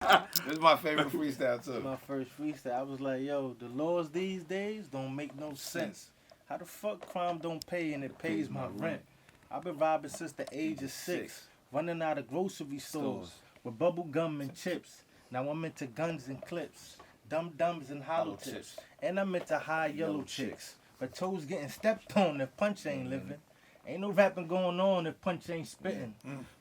This is my favorite freestyle too. My first freestyle, I was like, yo, the laws these days don't make no sense. How the fuck crime don't pay and it pays my rent? I've been robbing since the age of 6, running out of grocery stores with bubble gum and chips. Now I'm into guns and clips, dum-dums and hollow tips. And I'm into high yellow chicks. But toes getting stepped on if Punch ain't living. Ain't no rapping going on if Punch ain't spitting.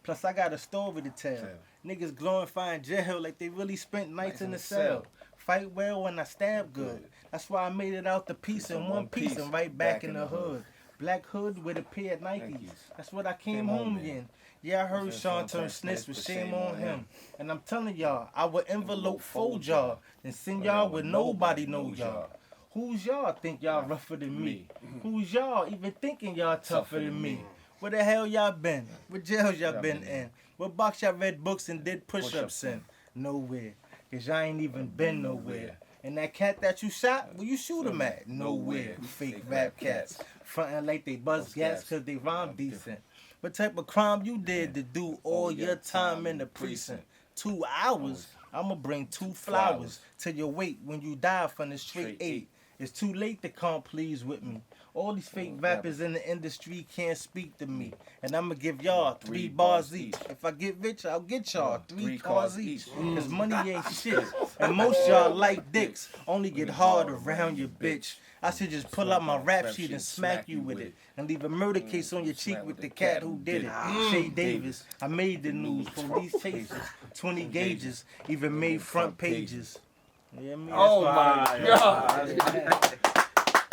Plus I got a story to tell. Niggas glorifying jail like they really spent nights in the cell. Fight well when I stab good. That's why I made it out the piece in one piece and right back in the hood. Black hood with a pair of Nikes. That's what I came home in. Yeah, I heard Sean turn snitch, but shame on him. And I'm telling y'all, I would envelope fold y'all and send y'all where nobody know y'all. Who's y'all think y'all rougher than me? Who's y'all even thinking y'all tougher than me? Where the hell y'all been? What jails y'all been in? What box y'all read books and did push-ups in? Nowhere, cause y'all ain't even been nowhere. And that cat that you shot, where you shoot him at? Nowhere. Fake rap cats, frontin' like they buzz gas cause they rhyme decent. What type of crime you did to do all your time in the precinct? 2 hours? I'ma bring 2 flowers to your wake when you die from the straight 8. It's too late to come please with me. All these fake rappers in the industry can't speak to me. And I'ma give y'all 3 bars each. If I get rich, I'll get y'all 3 cars each. Cause money ain't shit. And most y'all like dicks only get hard around your bitch. I should just pull out my rap sheet and smack you with it. And leave a murder case on your cheek with the cat who did it. SHEA Davis, I made the news. Police chasers, 20 gauges, even made front pages. Yeah, me, oh my God.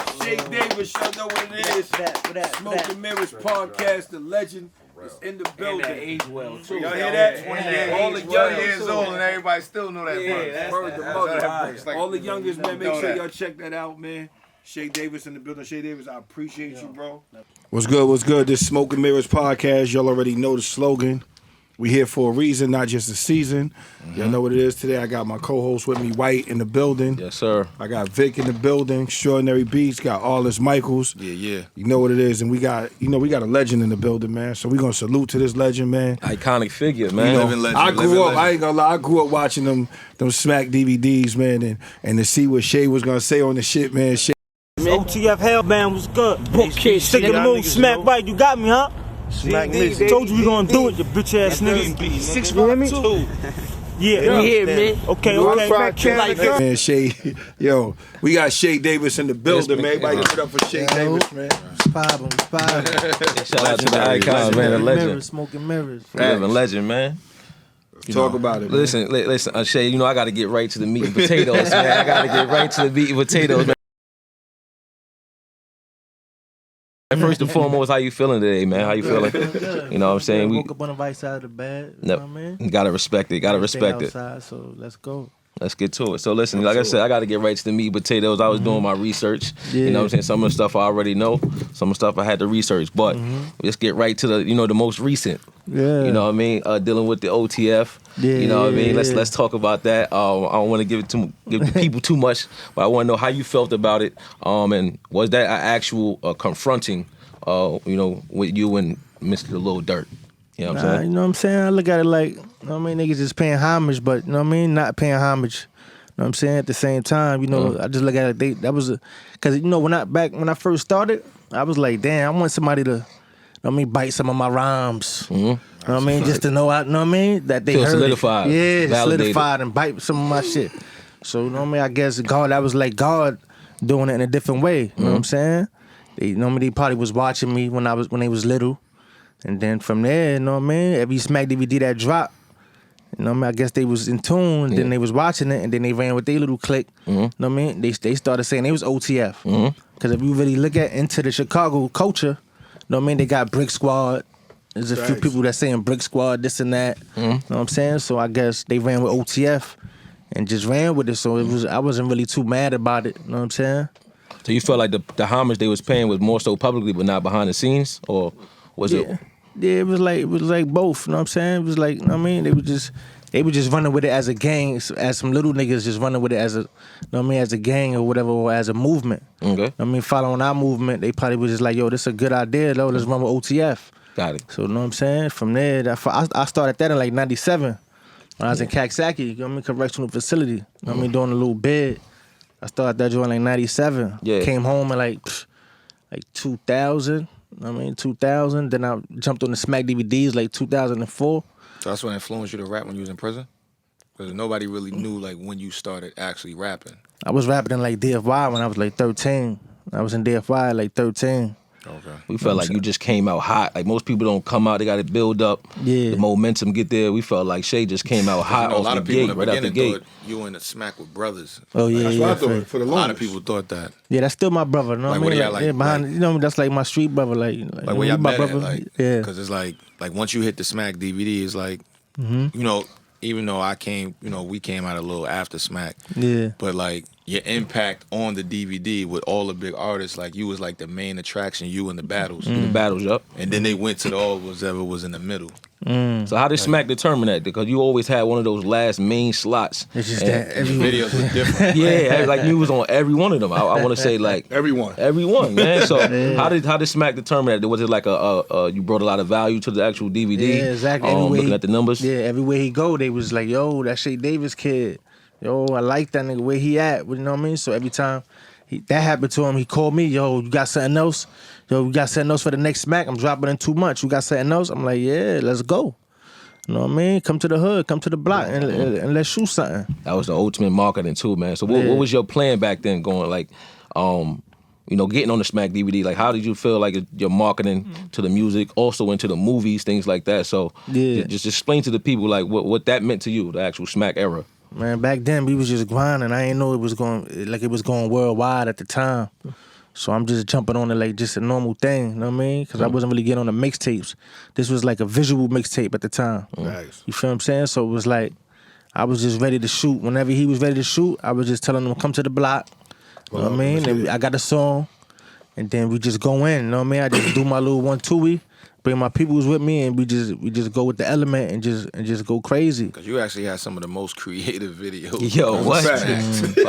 SHEA Davis, y'all know what it is. Smoke and Mirrors podcast, the legend is in the building. And age well too. Y'all hear that? All the young years old and everybody still know that verse. All the youngest, man, make sure y'all check that out, man. SHEA Davis in the building. SHEA Davis, I appreciate you, bro. What's good? What's good? This Smoke and Mirrors podcast. Y'all already know the slogan. We here for a reason, not just a season. Y'all know what it is today. I got my co-host with me, White, in the building. Yes, sir. I got Vic in the building. Extraordinary Beats. Got Arliss Michaels. Yeah. You know what it is, and we got a legend in the building, man. So we gonna salute to this legend, man. Iconic figure, man. I grew up. I ain't gonna lie. I grew up watching them Smack DVDs, man, and to see what SHEA was gonna say on the shit, man. OTF Hellbound was good. Stick in the mood, smack right. You got me, huh? Smack niggas. Told you we gonna do it, you bitch ass niggas. 6'2". Yeah, we here, man. Okay. Man, SHEA, yo, we got SHEA Davis in the building, man. Everybody give it up for SHEA Davis, man. Shout out to the icon, man, the legend. Smoking mirrors. Living legend, man. Talk about it, man. Listen, SHEA, you know I got to get right to the meat and potatoes, man. I got to get right to the meat and potatoes, man. First and foremost, how you feeling today, man? How you feeling? You know what I'm saying? We woke up on the right side of the bed. You know what I mean? You gotta respect it. Gotta respect it. Outside, so let's go. Let's get to it. So listen, like I said, I got to get right to the meat and potatoes. I was doing my research. You know what I'm saying? Some of the stuff I already know. Some of the stuff I had to research. But let's get right to the most recent. Yeah. You know what I mean? Dealing with the OTF. You know what I mean? Let's talk about that. I don't want to give the people too much, but I want to know how you felt about it. And was that an actual confronting? With you and Mr. Lil Durk. You know what I'm saying? You know what I'm saying? I look at it like, you know what I mean, niggas just paying homage, but you know what I mean, not paying homage. You know what I'm saying? At the same time, you know, I just look at it, because you know, when I first started, I was like, damn, I want somebody to, you know what I mean, bite some of my rhymes. You know what I mean? Just to know, you know what I mean, that they feel heard solidified. It. Yeah, solidified and bite some of my shit. So, you know what I mean? I guess that was like God doing it in a different way. You know what I'm saying? They probably was watching me when they was little. And then from there, you know what I mean? Every Smack DVD that dropped, you know what I mean? I guess they was in tune, then they was watching it, and then they ran with their little clique. You know what I mean? They started saying they was OTF. Because if you really look into the Chicago culture, you know what I mean? They got Brick Squad. There's a few people that saying Brick Squad, this and that. You know what I'm saying? So I guess they ran with OTF and just ran with it. So I wasn't really too mad about it. You know what I'm saying? So you felt like the homage they was paying was more so publicly but not behind the scenes? Or was it? Yeah, it was like both, you know what I'm saying? It was like, you know what I mean? They were just running with it as a gang, as some little niggas just running with it as a, you know what I mean, as a gang or whatever, or as a movement. Okay. You know what I mean, following our movement, they probably was just like, yo, this is a good idea, though, let's run with OTF. Got it. So, you know what I'm saying? From there, I started that in like 97. When I was in Kaksaki, you know what I mean, correctional facility. You know what I mean, doing a little bid. I started that joint like 97. Yeah. Came home in like 2000. I mean, 2000. Then I jumped on the Smack DVDs like 2004. So that's what influenced you to rap when you was in prison? Because nobody really knew like when you started actually rapping. I was rapping in like DFY when I was like 13. I was in DFY at like 13. Okay. We felt like you just came out hot. Like most people don't come out, they got to build up. Yeah. The momentum get there. We felt like Shay just came out hot You know, a lot off of the people gate, in the right out the beginning gate. thought you were in the Smack with brothers. Oh yeah, That's yeah. what I thought for the A lot longest. of people thought that. Yeah, that's still my brother. You know Like, what I what mean? do y'all like- behind, like- you know, that's like my street brother. Like Like where y'all my met brother. at, like, yeah. because it's like once you hit the Smack DVD, it's like, you know, even though we came out a little after Smack, Yeah. but like your impact on the DVD with all the big artists, like you was like the main attraction, you in the battles, The battles up. and then they went to the all whatever was in the middle. So how did Smack determine that? Because you always had one of those last main slots. It's just And- that The every videos were different. Yeah, like you was on every one of them. I want to say like Everyone. man. So how did Smack determine that? Was it like you brought a lot of value to the actual DVD? Yeah, exactly. Everywhere Looking he- at the numbers. Yeah, everywhere he go, they was like, yo, that SHEA Davis kid. Yo, I like that nigga. Where he at? You know what I mean? So every time that happened to him, he called me, yo, you got something else? Yo, you got something else for the next Smack? I'm dropping in 2 months. You got something else? I'm like, yeah, let's go. You know what I mean? Come to the hood, come to the block, and let's shoot something. That was the ultimate marketing too, man. So what was your plan back then going like, getting on the Smack DVD? Like how did you feel like your marketing to the music, also into the movies, things like that? So just explain to the people like what that meant to you, the actual Smack era. Man, back then we was just grinding. I ain't know it was going worldwide at the time. So I'm just jumping on it like just a normal thing, you know what I mean? Because I wasn't really getting on the mixtapes. This was like a visual mixtape at the time. Nice. You feel what I'm saying? So it was like, I was just ready to shoot. Whenever he was ready to shoot, I was just telling him, come to the block. You know what I mean? And I got a song, and then we just go in, you know what I mean? I just do my little 1-2-y, bring my peoples with me, and we just go with the element and just go crazy. Because you actually had some of the most creative videos. Yo, what? Fire.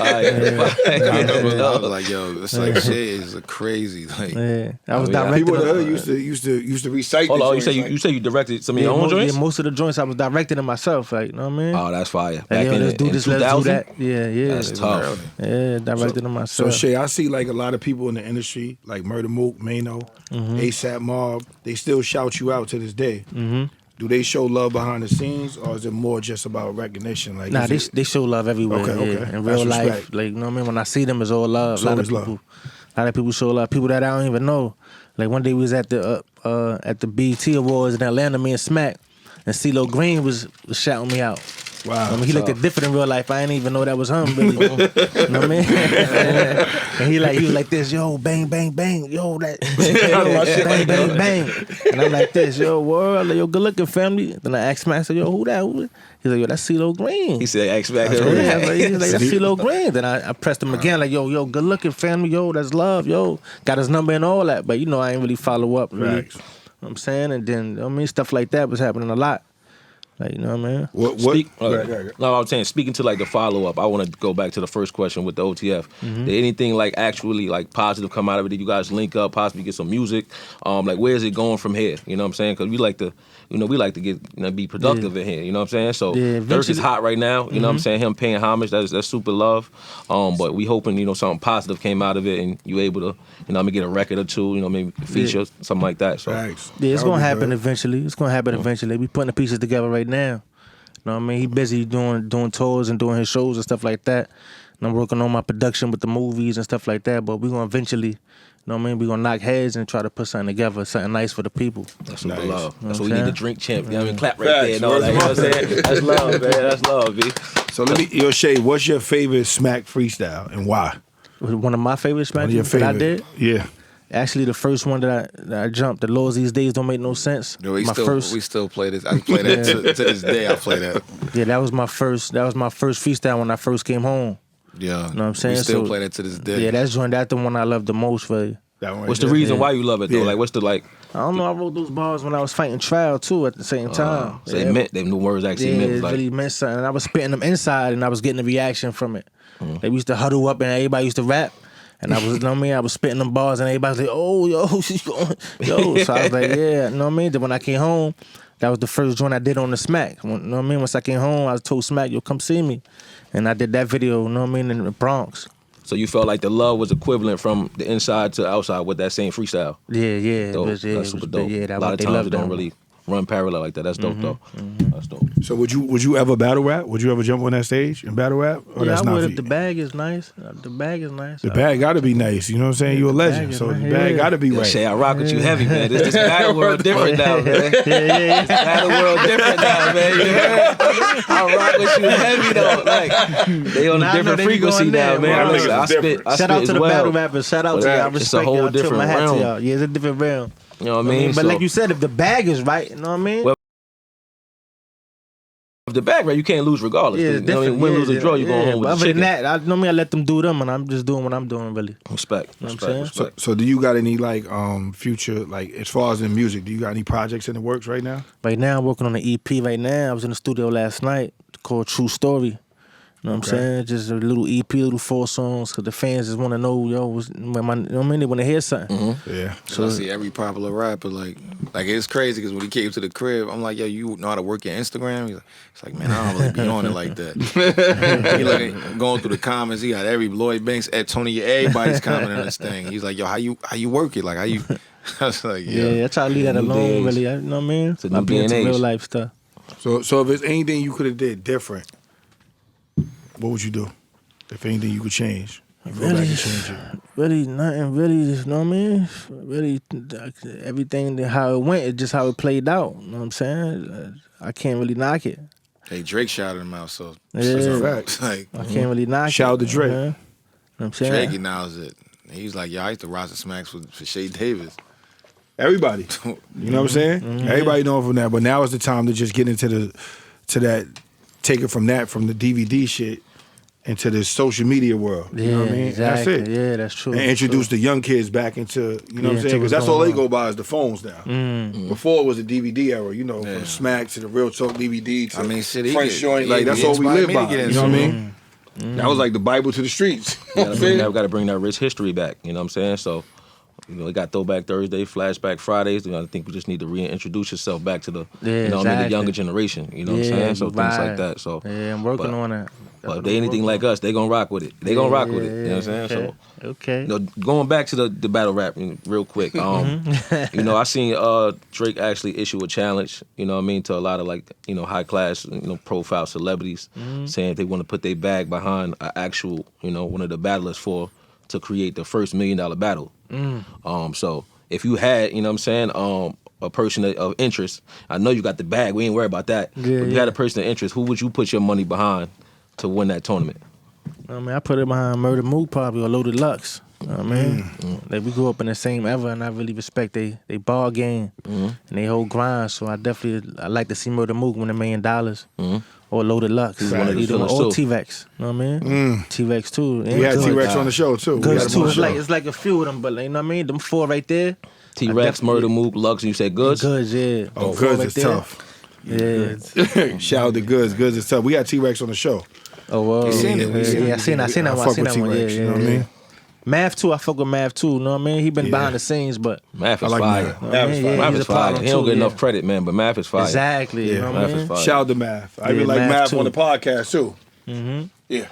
I remember I was like, yo, it's like shit is a crazy like. Yeah, I was I mean, directing. People in the them. hood used to recite. Hold the on, you joints, say like, you directed some of your own joints? Yeah, most of the joints I was directing them myself, like, you know what I mean? Oh, that's fire. Like, Back yo, in let's do in this, let's do 2000? that. Yeah. That's tough. Yeah, directed them So myself. Shay, I see like a lot of people in the industry, like Murder Mook, Mano, ASAP Mob, they still shout you out to this day. Do they show love behind the scenes, or is it more just about recognition? Like, Nah, is they show love everywhere. Okay, yeah. okay. In That's real life, respect. like, you know what I mean? When I see them, it's all love. So A lot is love. of people show love. People that I don't even know. Like one day we was at the BET Awards in Atlanta, me and Smack, and CeeLo Green was shouting me out. Wow. I mean, he looked different in real life. I didn't even know that was him, really. You know what I mean? And he was like this, yo, bang, bang, bang, yo, that, bang, bang, bang. And I'm like this, yo, world, like, yo, good looking family. Then I asked Smack, I said, yo, who that? He's like, yo, that's CeeLo Green. He said, X back. Yeah, he's like, that's CeeLo Green. Then I pressed him again, like, yo, good looking family, yo, that's love, yo. Got his number and all that. But, I ain't really follow up, really. Facts. You know what I'm saying? And then, stuff like that was happening a lot. Like, you know what I mean? What? No, I was saying, speaking to like the follow up, I want to go back to the first question with the OTF. Did anything like actually like positive come out of it? Did you guys link up, possibly get some music? Like, where is it going from here? You know what I'm saying? Because we like to, get be productive in here. You know what I'm saying? So Dirk is hot right now. You know what I'm saying? Him paying homage, that's super love. But we hoping something positive came out of it, and you able to get a record or two. Maybe feature something like that. So Facts. Yeah, it's That would gonna be happen good. eventually. It's gonna happen eventually. We putting the pieces together right now. You know what I mean? He busy doing tours and doing his shows and stuff like that. And I'm working on my production with the movies and stuff like that. But we gonna eventually, you know what I mean? We gonna knock heads and try to put something together, something nice for the people. that's super Nice. love. That's know what we what I'm need to drink champ. You know what I mean? Clap right Facts. there and all that. You know what I'm saying? That's love, man. That's love, B. So yo, Shay, what's your favorite Smack freestyle and why? One of my favorite One of your smash that I favorite. did. Yeah. Actually, the first one that I jumped, the laws these days don't make no sense. Yo, we first, still play this. I play that to this day. I play that. yeah, that was my first freestyle when I first came home. Yeah, Know what I'm saying? We still So, play that to this day. Yeah, that's the one I love the most for you. That one right What's the there. reason why you love it though? Yeah. Like, what's the like? I don't know. I wrote those bars when I was fighting trial too. At the same time, So it meant them words actually yeah, meant it like. really meant something. I was spitting them inside, and I was getting a reaction from it. They used to huddle up, and everybody used to rap. And I was, you know what I mean? I was spitting them bars, and everybody was like, "Oh, yo, she's going, yo." So I was like, "Yeah," you know what I mean? Then when I came home, That was the first joint I did on the Smack. You know what I mean? Once I came home, I told Smack, yo, come see me. And I did that video, you know what I mean, in the Bronx. So you felt like the love was equivalent from the inside to outside with that same freestyle. Yeah. Dope. That's Super dope. Yeah, a lot of times it don't really run parallel like that. That's dope though. That's dope. So would you ever battle rap? Would you ever jump on that stage and battle rap? Or Yeah, that's I not would for if you? the bag is nice. The bag is nice. The bag got to be nice. You know what I'm saying? You a legend, is so nice. the bag Yeah. got to be Yo, right. Shay, I rock with you heavy, man. This battle world different now, man. This battle world different now, man. You heard? I rock with you heavy though. Like they on a Nah, I know different they be frequency going there, now, man. man. Listen, I It's spit different. Shout out to as the well. battle rappers. Shout out to y'all. I It's a respect whole y'all. I tip different my hat to realm. y'all. Yeah, it's a different realm. You know what I mean? But So, like you said, if the bag is right, you know what I mean? Well, if the bag right, you can't lose regardless. Yeah, You it's know what I mean? different. Win, lose, or draw, you going home with But the other than chicken. that, I know me. I let them do them, and I'm just doing what I'm doing, really. Respect. know what I'm Respect. saying? Respect. So do you got any like future, like as far as in music, do you got any projects in the works right now? Right now, I'm working on an EP. Right now, I was in the studio last night called True Story. You know what I'm saying? Just a little EP, little 4 songs, because the fans just want to know, yo, you know what I mean? They want to hear something. Yeah. So I see every popular rapper like it's crazy because when he came to the crib, I'm like, yo, you know how to work your Instagram? It's like, man, I don't really be on it like that. He like going through the comments. He got every Lloyd Banks, Ed Tony, everybody's commenting on this thing. He's like, yo, how you work it? Like how you? I was like, Yeah, I try to leave that New alone, days. really. You know what I mean? It's a new I be day and into age. real life stuff. So if there's anything you could have did different, what would you do? If anything you could change, you go back and change it. Really, nothing really, you know what I mean? Really, everything, how it went, it's just how it played out. You know what I'm saying? I can't really knock it. Hey, Drake shouted him out, so Yeah. That's a fact. like I can't really knock Shout out it. to Drake. You know what I'm saying? Drake acknowledged it. He's like, yo, I used to rock the smacks for SHEA Davis. Everybody, you know what I'm saying? Everybody know from that, but now is the time to just get into that, take it from the DVD shit into the social media world. You know what I mean? Exactly. That's it. Yeah, that's true. And introduce the young kids back into, you know what I'm saying? into Because what's that's all they going on. go by is the phones now. Before it was the DVD era, you know, from Smack to the Real Talk DVD to I mean, shit, he French get- joint. he Like, get- that's he all we inspired live me to by. get You into know what I it. mean? That was like the Bible to the streets. You know what I'm saying? Got to bring that rich history back. You know what I'm saying? So, you know, we got Throwback Thursday, Flashback Fridays. You know, I think we just need to reintroduce yourself back to the, Yeah, you know, what I mean, the exactly. younger generation. You know what I'm saying? So things right. like that. So, Yeah, I'm working but- on that. but if they anything like us, they gonna rock with it. They gonna rock with it. You know what I'm saying? Okay. So, Okay. you know, going back to the battle rap real quick. You know, I seen Drake actually issue a challenge. You know what I mean, to a lot of like, you know, high class, you know, profile celebrities, saying they want to put their bag behind an actual, you know, one of the battlers to create the first $1 million battle. So if you had, you know what I'm saying, a person of interest, I know you got the bag. We ain't worried about that. Yeah, but if you yeah. had a person of interest, who would you put your money behind to win that tournament? I mean, I put it behind Murder Mook probably or Loaded Lux. You know what I mean? Like, we grew up in the same era, and I really respect they ball game and they whole grind. So I like to see Murder Mook win $1 million or Loaded Lux. one of the Either one, feelings, or too. T-Rex. You know what I mean? T-Rex too. We had T-Rex on the show, too. We Goods had him too. on the It's show. like a few of them, but like, you know what I mean? Them 4 right there. T-Rex, definitely- Murder Mook, Lux, and you said Goods? Goods, yeah. Oh, Them 4 Goods right is there. tough. Yeah. Shout out to Goods. Goods is tough. We had T-Rex on the show. Oh, well. seen it. Yeah, I seen that I one. fuck with T-Rex, you know what I mean? Math too, I fuck with Math too, you know what I mean? He been behind the scenes, but Math is I like fire. Math. you know what Math I is mean? fire. Yeah, Math he's is a problem fire. He don't too, get yeah. enough credit, man, but Math is fire. Exactly. You know what I Math mean? is fire. Shout out to Math. I even Yeah, like Math Math too. on the podcast, too. Yeah.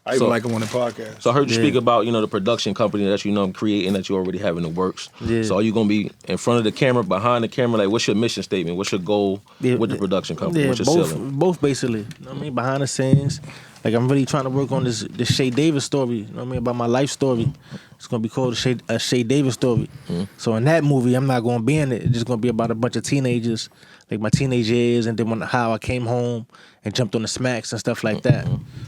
I even So- like him on the podcast. So I heard you Yeah. speak about, you know, the production company that you know I'm creating that you already have in the works. Yeah. So are you gonna be in front of the camera, behind the camera? Like, what's your mission statement? What's your goal Yeah, with the production company? Yeah, what's your both, ceiling? both basically. You know what I mean? Behind the scenes. Like, I'm really trying to work on this SHEA Davis story. You know what I mean? About my life story. It's gonna be called a SHEA Davis story. So in that movie, I'm not gonna be in it. It's just gonna be about a bunch of teenagers, like my teenage years, and then how I came home and jumped on the smacks and stuff like that.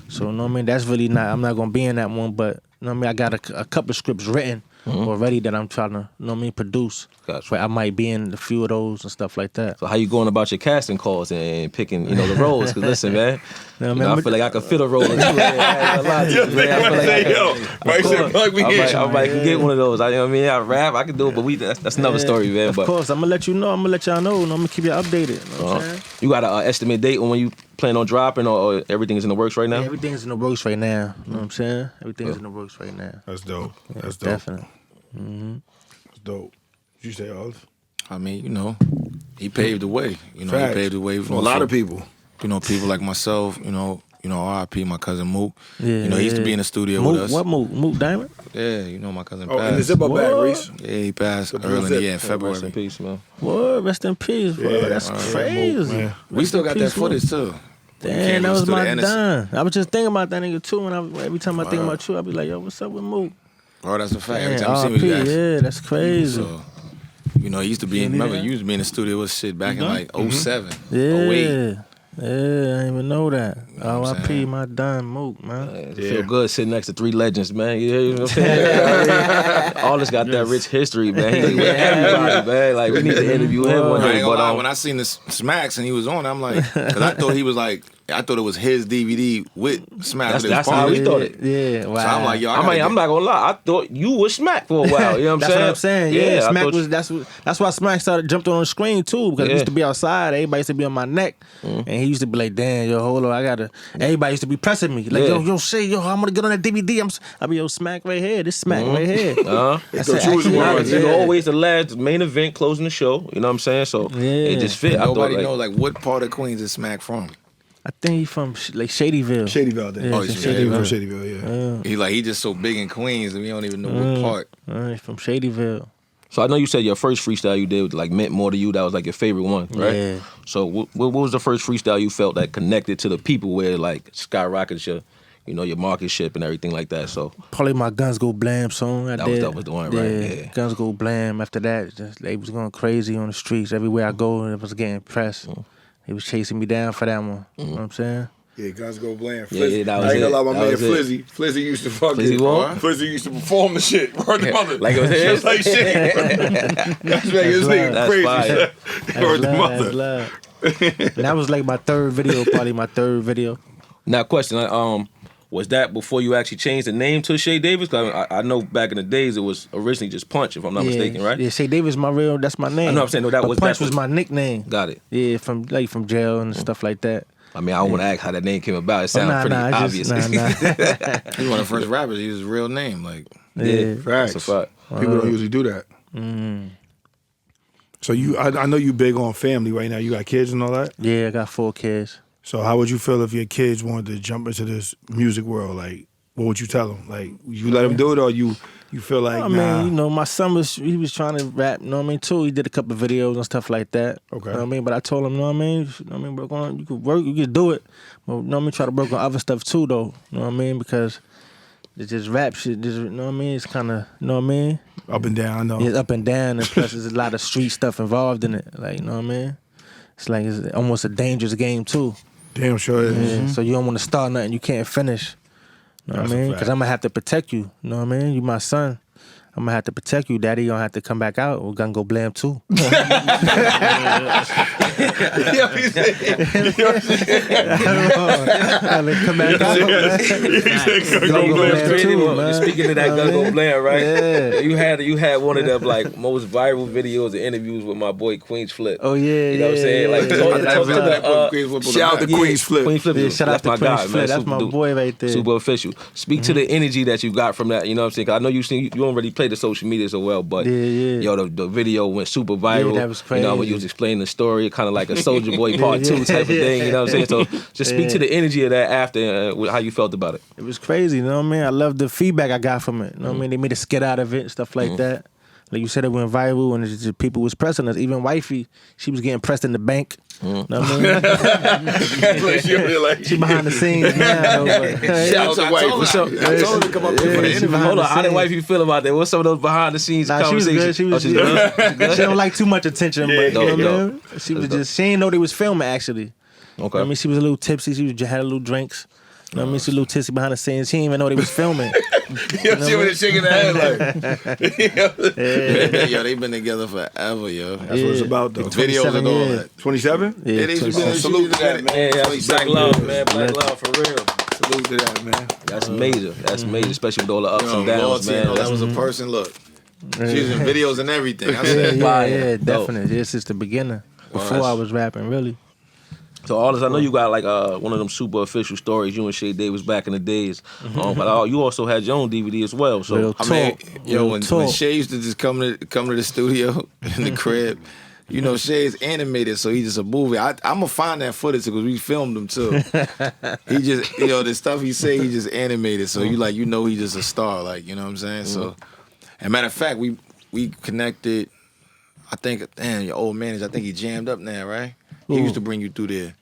So you know what I mean? That's really not. I'm not gonna be in that one, but you know what I mean? I got a couple of scripts written already that I'm trying to, you know what I mean, produce. Gotcha. But I might be in a few of those and stuff like that. So how you going about your casting calls and picking, you know, the roles? Because listen, man, Yeah, you man, know, I but- feel like I could fit a role or two. Man. I ain't gonna lie to you, man. I feel like I can get one of those. I mean, I rap, I can do it, but that's another story, man. Of But course, I'm gonna let you know. I'm gonna let y'all know. And I'm gonna keep you updated. You know what I'm saying? you got an estimate date on when you plan on dropping, or everything is in the works right now? Yeah, everything's in the works right now. You know what I'm saying? Everything's in the works right now. That's dope. That's dope. Definitely. That's dope. Did you say Olive? I mean, you know, he paved the way. You know, Facts. he paved the way For a lot of people. You know, people like myself. You know, R.I.P. my cousin Mook. Yeah, You know, he used to be in the studio Mook, with us. What Mook? Mook Diamond? Yeah, you know, my cousin Oh, passed. in the zipper bag, Reese. Yeah, he passed early in the year in February. Rest in peace, man. What? Rest in peace, bro. Yeah, That's Mook, crazy. man. We still got that peace, Mook. footage too. Damn, that was Stood my the innocent. dime. I was just thinking about that nigga too. Every time I think about you, I be like, yo, what's up with Mook? Oh, that's a fact. Every Damn, time you see me, RP, you ask. yeah, that's crazy. So, you know, he used to be. Remember, you used to be in the studio with shit back in like 07, 08. Yeah. Yeah, I didn't even know that. know what I'm R.I.P. saying? my dime Mook, man. It feel good sitting next to three legends, man. You know what I'm saying? All this got that rich history, man. He with everybody, man. Like, we need to interview him one I day. ain't gonna lie, But when I seen the Smacks and he was on, I'm like, because I thought he was like, I thought it was his DVD with Smacks. That's how we thought it. Yeah, wow. So I'm like, yo, I'm not gonna lie. I thought you was Smack for a while. You know what I'm That's saying? what I'm saying. Yeah, I Smack thought was. That's why Smack jumped on the screen too, because he used to be outside. Everybody used to be on my neck, and he used to be like, "Damn, yo, hold on, I gotta." Everybody used to be pressing me, like, "Yo, shit, yo, I'm gonna get on that DVD." I be, yo, Smack right here. This Smack right here. They thought you was the one. You know, always the last main event closing the show. You know what I'm saying? So it just fit. Nobody I thought, knows like what part of Queens is Smack from. I think he from like Shadyville. Shadyville, then. Yeah, Oh, he's from Shadyville. Shadyville. Shadyville, yeah. He just so big in Queens and we don't even know what part. He's from Shadyville. So I know you said your first freestyle you did like meant more to you. That was like your favorite one, right? Yeah. So what was the first freestyle you felt that connected to the people where like skyrocketed your, you know, your market ship and everything like that? So Probably my Guns Go Blam song. That was the one, right? Yeah. Guns Go Blam. After that, they was going crazy on the streets. Everywhere I go, it was getting pressed. They was chasing me down for that one. You know what I'm saying? Yeah, Guns Go Bland. Yeah, that was I ain't gonna lie, my That man was it. Flizzy. Flizzy used to fucking. Flizzy what? Flizzy used to perform the shit. Word the mother. Like it was his? Just like shit. That's making this nigga That's crazy. fire. Word the That's mother. love. And that was like my third video, probably my third video. Now, question: was that before you actually changed the name to SHEA Davis? 'Cause I know back in the days it was originally just Punch, if I'm not mistaken, right? Yeah, SHEA Davis, that's my name. I know. I'm saying no, that But was Punch was my nickname. Got it. Yeah, from jail and stuff like that. I mean, I don't want to ask how that name came about. It sounds pretty obvious. Nah. He's one of the first rappers to use his real name. Like, Yeah, Facts. that's a fact. People don't usually do that. So I know you big on family right now. You got kids and all that. Yeah, I got 4 kids. So how would you feel if your kids wanted to jump into this music world? Like, what would you tell them? Like, you let them do it, or you feel like, I nah? mean, you know, my son was trying to rap, you know what I mean, too. He did a couple of videos and stuff like that. Okay. You know what I mean? But I told him, you know what I mean? You know what I mean, work on, you could work, you could do it. But you know what I mean, try to work on other stuff too though. You know what I mean? Because it's just rap shit, just, you know what I mean? It's kinda, you know what I mean? Up and down, I know. It's up and down, and plus there's a lot of street stuff involved in it. Like, you know what I mean? It's like it's almost a dangerous game too. Damn sure it is. Yeah. So you don't want to start nothing you can't finish. You know That's what I a mean? fact. Because I'm gonna have to protect you. You know what I mean? You my son. I'm gonna have to protect you. Daddy gonna have to come back out. We're gonna go Blam too. Come back out. Go Blam too, man. Speaking of that Gun Go Blam, right? Yeah. You had one of them like most viral videos and interviews with my boy Queens Flip. Oh yeah, You know what I'm saying? Like, talk to the Shout out to Queens Flip. Queen Flip. Yeah, shout out to my Queen guy, Flip. man. That's Super my dude. boy right there. Super official. Speak to the energy that you got from that. You know what I'm saying? 'Cause I know you don't really play the social media so well, but Yeah. yo, the video went super viral. Yeah, that was You know, when crazy. you was explaining the story, kind of like a Soldier Boy Part 2 type of thing. You know what I'm saying? So just speak to the energy of that after, how you felt about it. It was crazy, you know what I mean? I love the feedback I got from it. You know what I mean? They made a skit out of it and stuff like that. Like you said, it went viral and it's just people was pressing us. Even wifey, she was getting pressed in the bank. You know what I mean? She behind the scenes now. Shout out to wife. I told her to come up here for the she interview. behind Hold the on, how did scenes. wifey feel about that? What's some of those behind the scenes Nah, she was conversations? good. She was she's good. She don't like too much attention, but you know what I dope. mean? She was just, she didn't know they was filming actually. Okay. I mean, she was a little tipsy. She was, had a little drinks. You know what I mean? She was a little tipsy behind the scenes. She didn't even know they was filming. She was shaking her head like. Yo, they've been together forever, yo. That's what it's about, though. Videos and all years. that. 27? Yeah, They should 27. be Salute to that, man. Yeah, that's black love, man. Black love for real. Salute to that, man. That's major. That's major, especially with all the ups You know, and downs, loyalty, man. you know, that was a person. Look, she was in videos and everything. I said, Yeah, Dope. definitely. This is the beginning. Before that's- I was rapping, really. So all this, I know you got like one of them super official stories. You and SHEA Davis back in the days, but you also had your own DVD as well. So Real I mean, talk. yo, Real when talk. Shay used to just come to the studio in the crib, you know, Shea's animated, so he's just a movie. I'm gonna find that footage because we filmed him too. He just, you know, the stuff he say, he just animated, so you like, you know, he's just a star, like, you know what I'm saying? So, and matter of fact, we connected. I think, damn, your old manager, I think he jammed up now, right? He used to bring you through there.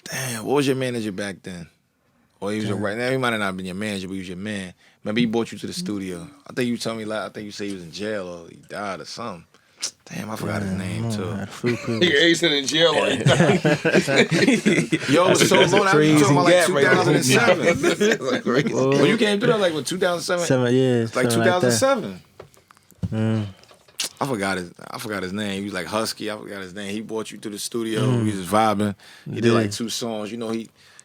Damn, what was your manager back then? Or he was your right now. He might have not been your manager, but he was your man. Remember, he brought you to the studio. I think you told me, I think you said he was in jail or he died or something. Damn, I forgot his name too. Yeah, he's in jail right now. Yo, it was so long. I was talking about like 2007. Like, When you came through that, like what, 2007? Like 2007. I forgot his name. He was like Husky. I forgot his name. He brought you to the studio. We was just vibing. He did like 2 songs. You know,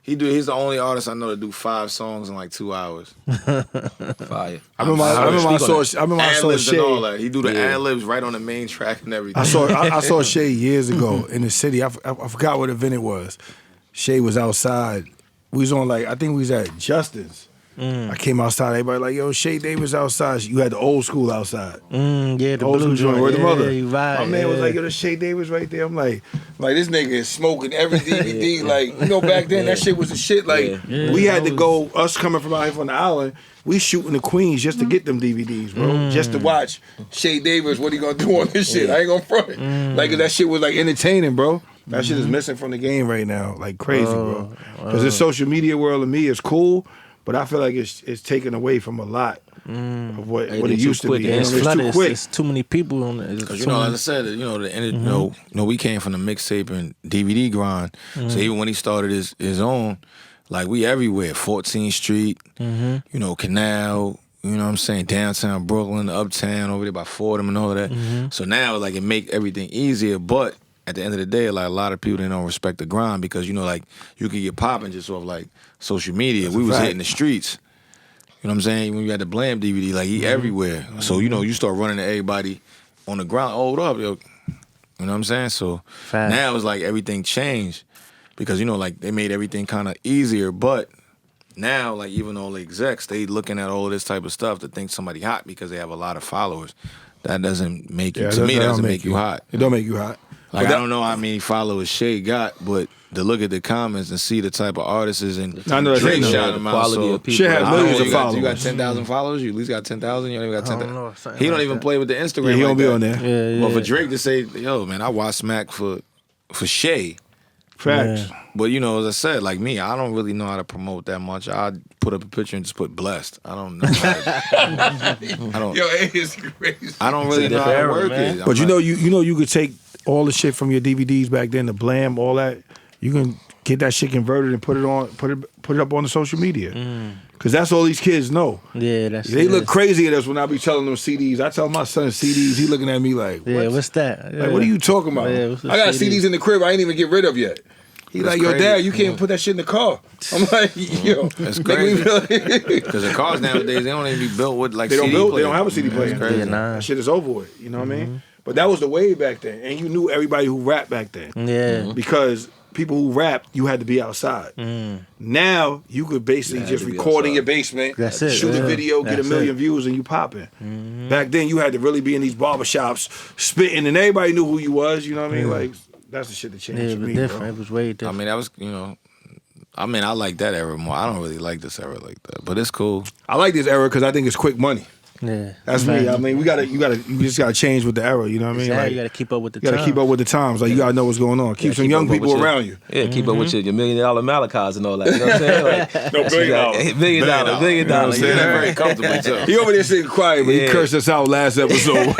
he's the only artist I know to do 5 songs in like 2 hours. Fire. I remember I saw Shea. And all that. He do the ad-libs right on the main track and everything. I saw Shea years ago in the city. I forgot what event it was. Shea was outside. We was on like, I think we was at Justin's. I came outside, everybody like, yo, Shea Davis outside. You had the old school outside. Yeah, the old blue school joint. Where the mother? My man was like, yo, the Shea Davis right there. I'm like this nigga is smoking every DVD. Like, you know, back then that shit was the shit. Like, we had to go, us coming from out here from the island, we shooting the Queens just to get them DVDs, bro. Just to watch Shea Davis, what he gonna do on this shit. I ain't gonna front. Like, that shit was like entertaining, bro. That shit is missing from the game right now, like crazy, bro. Because the social media world of me is cool, but I feel like it's taken away from a lot of what it used to be. It's It's flooded. too quick. It's too many people on it. Cause you know, as I said, you know, you know, we came from the mixtape and DVD grind. So even when he started his own, like we everywhere, 14th Street, you know, Canal, you know what I'm saying, downtown Brooklyn, uptown, over there by Fordham and all of that. So now, like, it make everything easier, but at the end of the day, like, a lot of people, they don't respect the grind because, you know, like, you can get popping just off, like, social media. That's we was hitting the streets. You know what I'm saying? When you had the Blam DVD, like, he everywhere. So, you know, you start running to everybody on the ground. Hold up, yo. You know what I'm saying? So now it's like everything changed because, you know, like, they made everything kind of easier. But now, like, even all the execs, they looking at all of this type of stuff to think somebody hot because they have a lot of followers. That doesn't make you, to me, that doesn't make you hot. It don't make you hot. Like, I don't know how many followers Shea got, but to look at the comments and see the type of artists and I know Drake that's shout him out. Quality So of people. Shea had millions of followers. You got 10,000 followers? You at least got 10,000? You don't even got 10,000? He don't like even that. play with the Instagram. Yeah, he don't like be that. on there. Yeah. Well, for Drake to say, yo, man, I watch Smack for Shea. Facts. But, you know, as I said, like me, I don't really know how to promote that much. I put up a picture and just put blessed. I don't know. Yo, it is crazy. I don't really know how to work it. But you know you could take all the shit from your DVDs back then, the Blam, all that. You can get that shit converted and put it up on the social media. Cause that's all these kids know. Yeah, that's They look crazy at us when I be telling them CDs. I tell my son CDs, he looking at me like, Yeah, what? what's that? Like, what are you talking about? Yeah, what's the I got CD? CDs in the crib I ain't even get rid of yet. He That's like, yo, crazy. Dad, you can't put that shit in the car. I'm like, yo, That's make me crazy. feel like- Because the cars nowadays, they don't even be built with like They don't CD build. They players. don't have a CD player. That's crazy. Yeah, nah. That shit is over with. You know what I mean? But that was the wave back then, and you knew everybody who rapped back then. Yeah. Because people who rap, you had to be outside. Now you could basically just to be record in outside. your basement, That's it, shoot a yeah. video, get That's 1 million it. views, and you popping. Back then, you had to really be in these barbershops spitting, and everybody knew who you was. You know what I mean? Like that's the shit that changed Yeah, it for was me, different. bro. It was way I different. mean, that was, you know, I mean, I like that era more. I don't really like this era like that, but it's cool. I like this era because I think it's quick money. Yeah. That's me. I mean, you just gotta change with the era. You know what I mean? Exactly. Like, You got to keep up with the you gotta times. keep up with the times. Like you gotta know what's going on. Keep some keep young up with people your- around you. Yeah, keep up with your $1 million Malachi's and all that. You know what I'm saying? Like, No, $1 billion. $1 million, $1 million. You know what I'm saying? They're very comfortable too. He over there sitting quiet, but he Yeah. cursed us out last episode.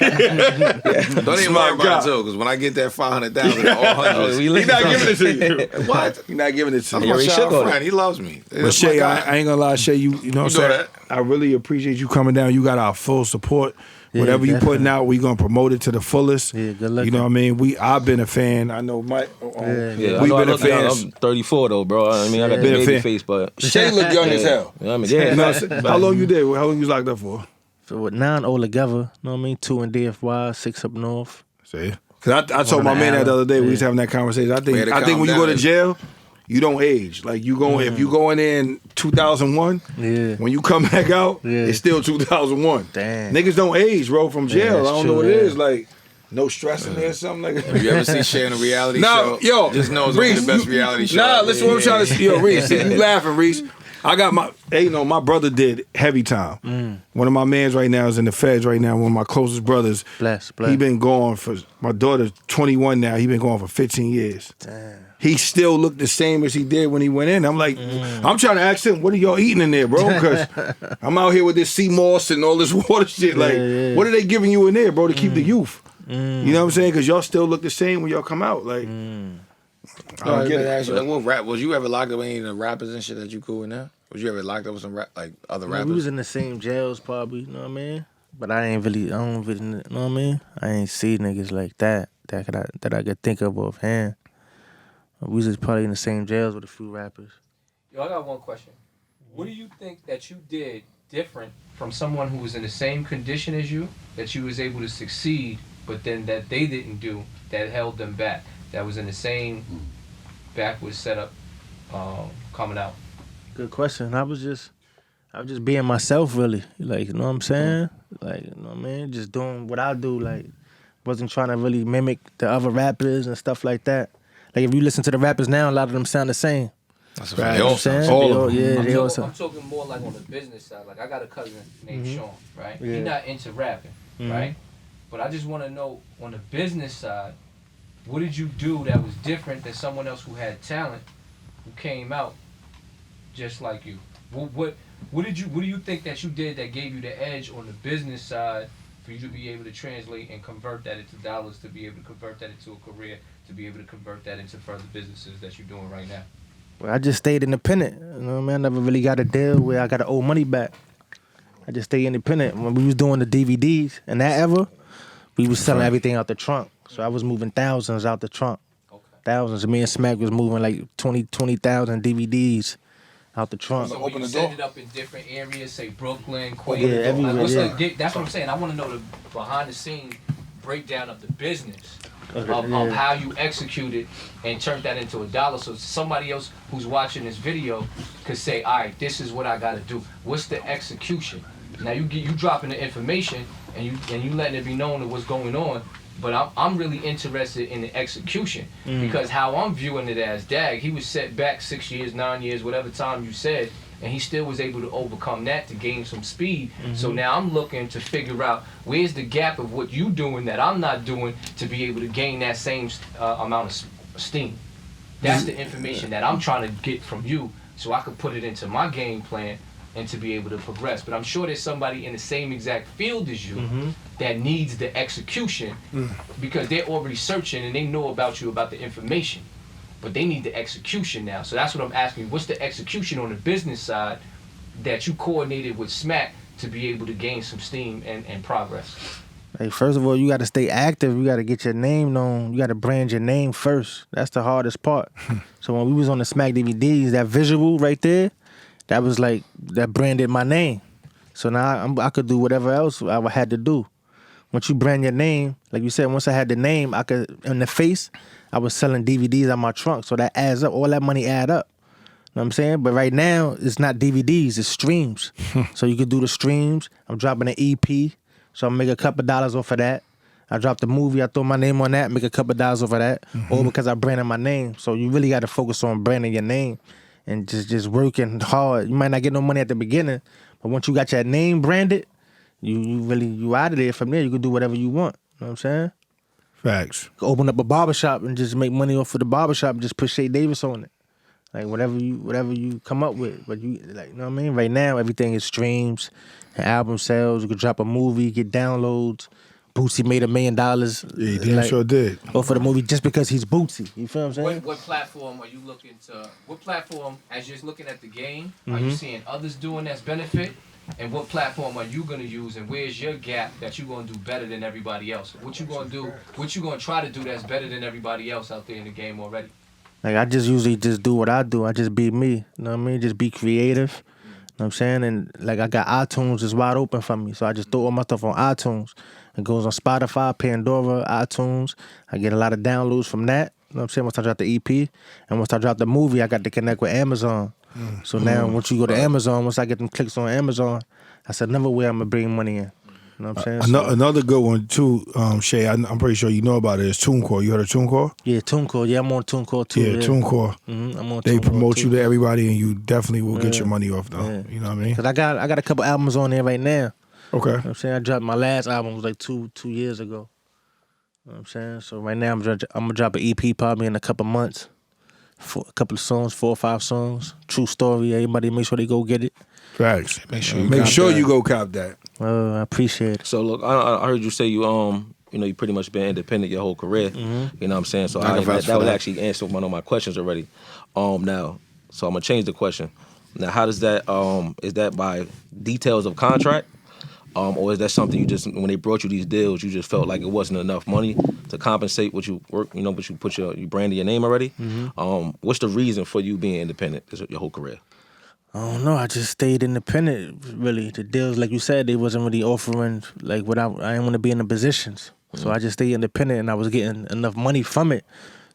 Don't even worry about it too, because when I get that 500,000 or all hundreds, We He's live not in giving it to you. what? He's not giving it to That's you. my he shook child on friend. it. He loves me. But That's my Shay, guy. I ain't gonna lie, Shay, you know what I'm You know saying? that. I really appreciate you coming down. You got our full support. Yeah, Whatever you putting definitely. out, we gonna promote it to the fullest. Yeah, good luck. You know what I mean? I've been a fan. I know Mike. Yeah, I We've know I been a look young. fan. I'm 34 though, bro. I mean, I got the Been a baby fan. face, but Shay look young as hell. I mean, You yeah. know what I'm saying? How long you did? How long you was locked up for? So with 9 all together, you know what I mean? 2 in DFY, 6 up north. See? Because I told my on man that the other day. We yeah. was having that conversation. I We had think to calm when you go to down. jail, you don't age. Like you go if you go in there in 2001, Yeah. when you come back out, Yeah. it's still 2001. Damn. Niggas don't age, bro, from jail. that's I don't true, know what it yeah. is. Like no stress in there or something like that? Have you ever seen Shea in a reality No, show? yo, Just know it's gonna be Reese, the best reality show. Nah, out listen there. what I'm trying to say. Yo, Reese, you laughing, Reese. I got my brother did heavy time. One of my mans right now is in the feds right now, one of my closest brothers. Bless. He been gone for, my daughter's 21 now, he been gone for 15 years. Damn. He still looked the same as he did when he went in. I'm like, I'm trying to ask him, what are y'all eating in there, bro? Because I'm out here with this sea moss and all this water shit. Like, what are they giving you in there, bro, to keep the youth? You know what I'm saying? Because y'all still look the same when y'all come out. Like, I don't get it. Like, what rap? Was you ever locked up with any of the rappers and shit that you cool with now? Was you ever locked up with some other rappers? We was in the same jails probably, you know what I mean? But I don't really, you know what I mean? I ain't see niggas like that I could think of offhand. We was just probably in the same jails with a few rappers. Yo, I got one question. What do you think that you did different from someone who was in the same condition as you, that you was able to succeed, but then that they didn't do, that held them back, that was in the same backwards setup coming out? Good question. I was just being myself, really. Like, you know what I'm saying? Like, you know what I mean? Just doing what I do. Like, wasn't trying to really mimic the other rappers and stuff like that. Like, if you listen to the rappers now, a lot of them sound the same. That's Right, they all sound. All of them. Yeah, they all I'm sound. talking more like on the business side. Like, I got a cousin named Sean, right? Yeah. He's not into rapping, right? But I just want to know, on the business side, what did you do that was different than someone else who had talent, who came out just like you? What do you think that you did that gave you the edge on the business side for you to be able to translate and convert that into dollars, to be able to convert that into a career, to be able to convert that into further businesses that you're doing right now? Well, I just stayed independent. You know what I mean? I never really got a deal where I got to owe money back. I just stayed independent. When we was doing the DVDs and that ever, we was selling everything out the trunk. So I was moving thousands out the trunk. Okay. Thousands. Me and Smack was moving like 20,000 DVDs out the trunk. So when you set it up in different areas, say Brooklyn, Queens, Yeah, everywhere, that's what I'm saying. I want to know the behind the scene breakdown of the business. Of Yeah. how you executed and turned that into a dollar, so somebody else who's watching this video could say, all right, this is what I got to do. What's the execution? Now you dropping the information and you letting it be known of what's going on, but I'm really interested in the execution, because how I'm viewing it as, Dag, he was set back 6 years, 9 years, whatever time you said, and he still was able to overcome that to gain some speed. So now I'm looking to figure out where's the gap of what you doing that I'm not doing to be able to gain that same amount of steam. That's the information that I'm trying to get from you, so I could put it into my game plan and to be able to progress. But I'm sure there's somebody in the same exact field as you that needs the execution, because they're already searching and they know about you, about the information. But they need the execution now. So that's what I'm asking you. What's the execution on the business side that you coordinated with Smack to be able to gain some steam and progress? Hey, first of all, you got to stay active. You got to get your name known. You got to brand your name first. That's the hardest part. So when we was on the Smack DVDs, that visual right there, that was like, that branded my name. So now I could do whatever else I had to do. Once you brand your name, like you said, once I had the name, I could, in the face, I was selling DVDs out my trunk. So that adds up. All that money add up. You know what I'm saying? But right now, it's not DVDs, it's streams. So you could do the streams. I'm dropping an EP, so I'm make a couple dollars off of that. I dropped a movie, I throw my name on that, make a couple dollars off of that. All because I branded my name. So you really got to focus on branding your name and just working hard. You might not get no money at the beginning, but once you got your name branded, you out of there. From there, you can do whatever you want. You know what I'm saying? Facts. Open up a barbershop and just make money off of the barbershop and just put Shea Davis on it. Like whatever you come up with. But you, like, you know what I mean? Right now, everything is streams and album sales. You could drop a movie, get downloads. Bootsy made $1 million. Yeah, he damn sure did. Off of the movie just because he's Bootsy. You feel what I'm saying? What platform are you looking to, what platform, as you're looking at the game, are you seeing others doing that's benefit? And what platform are you gonna use, and where's your gap that you're gonna do better than everybody else? What you gonna do, what you gonna try to do that's better than everybody else out there in the game already? Like, I just usually just do what I do. I just be me. You know what I mean? Just be creative. You know what I'm saying? And like, I got iTunes is wide open for me. So I just throw all my stuff on iTunes. It goes on Spotify, Pandora, iTunes. I get a lot of downloads from that. You know what I'm saying? Once I drop the EP. And once I drop the movie, I got to connect with Amazon. So now, once you go to Amazon, once I get them clicks on Amazon, that's another way I'm going to bring money in. You know what I'm saying? Another good one too, Shay. I'm pretty sure you know about it. Is TuneCore. You heard of TuneCore? Yeah, TuneCore. Yeah, I'm on TuneCore too. Yeah, TuneCore. I'm on. They TuneCore promote too. you to everybody, and you definitely will get your money off though. Yeah. You know what I mean? Cause I got a couple albums on there right now. Okay. You know what I'm saying? I dropped my last album was like two years ago. You know what I'm saying? So right now I'm gonna drop an EP probably in a couple months. A couple of songs, 4 or 5 songs. True story. Everybody make sure they go get it. Facts. Make sure you go cop that. I appreciate it. So look, I heard you say you you pretty much been independent your whole career. You know what I'm saying? So that would actually answer one of my questions already. Now, so I'm gonna change the question. Now, how does that is that by details of contract? Or is that something you just, when they brought you these deals, you just felt like it wasn't enough money to compensate what you work, but you put you branded your name already? What's the reason for you being independent your whole career? I don't know. I just stayed independent, really. The deals, like you said, they wasn't really offering, like, what I didn't want to be in the positions. So I just stayed independent, and I was getting enough money from it.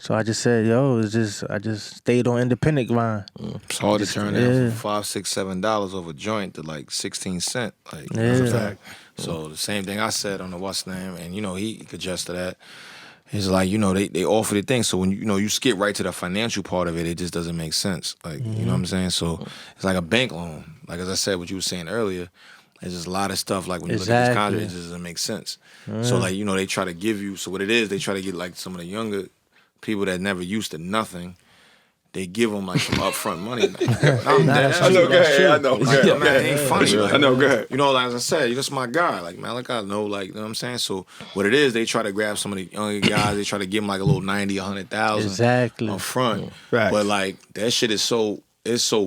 So I just said, I just stayed on independent grind. It's hard to turn down from $5, $6, $7 over joint to like 16 cents. Like, that's a fact. So the same thing I said on the what's name, and he could adjust to that. It's like, they offer the thing. So when you skip right to the financial part of it, it just doesn't make sense. Like, you know what I'm saying? So it's like a bank loan. Like, as I said, what you were saying earlier, there's just a lot of stuff, like when you look at this contract, it just doesn't make sense. So like, they try to give you, so what it is, they try to get like some of the younger people that never used to nothing, they give them like some upfront money. I know, go ahead. I know. Man, it ain't funny. Like, I know, go ahead. Like as I said, you're just my guy. Like, man, like I know, like, you know what I'm saying? So what it is, they try to grab some of the younger guys, they try to give them like a little 90, 100,000 up front. Right. But like that shit is so